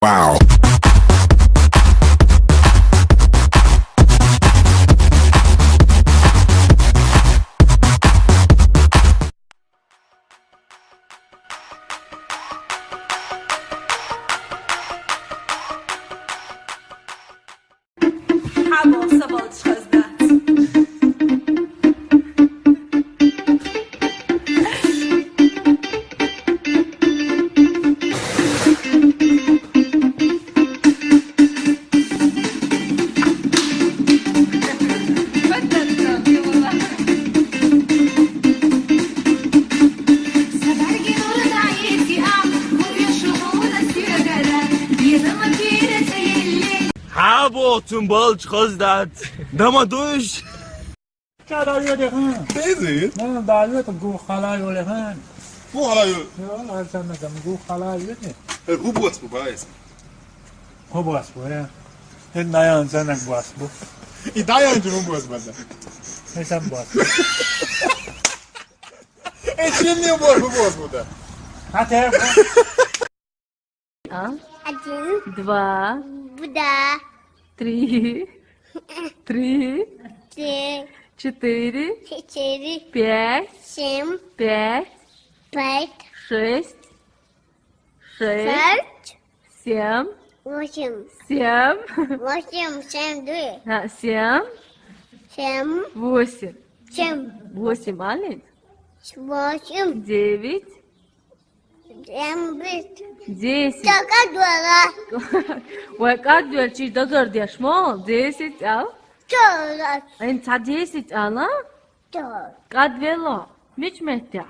Wow. Bolsa balçıkazda. Habotun balçıkazda. Dama duş. Caralho de rã. Benzito. Não, dá-lhe com o caralho de rã. Porra, eu. Eu lá já me dá com o caralho de. O boas pro bairro. O boas, né? Ele não é antes na boas, bu. E daí onde o boas, mano? Esse é boas. Esse nem o boas, muda. Até. Один, Два, два, три, три, четыре, четыре, пять, семь, пять, пять, шесть, шесть, семь, восемь, семь, две, семь, семь, восемь, семь, восемь, ален, восемь, девять, десять. Только два, Ой, как дверь, догор дешмо, 10 ал. четыре, Энца 10 ала, четыре. как вело, мич метя.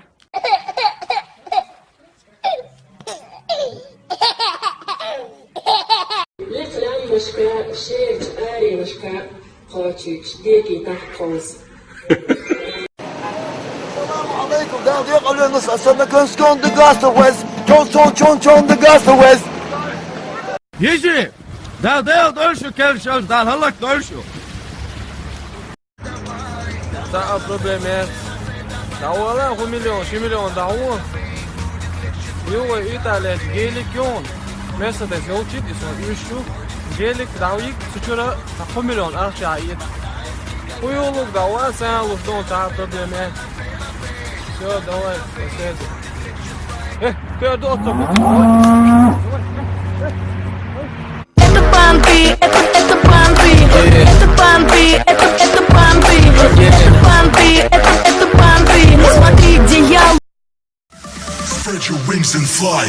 Reklámoská, sért árénoská, halcsics, déki tahhoz. عليكم ده دي قالوا لنا أصلا كان سكون the gas west John the gas west Yeşil. Dal dönüşü kelşöz dal halak dönüşü. Tá problema. Dá lá 1 milhão, 2 milhões dá um. Eu e Itália gelik yon. Mercedes yolcu diyorsun. Üçü gelik davayık suçura 1 milyon aşağıya. Bu yolluk dava sen olursun ta problema. Все, давай, до связи. Ты отдохни. Это банты, это банты, это банты, это банты, это банты, это банты. Смотри, где я. Spread your wings and fly.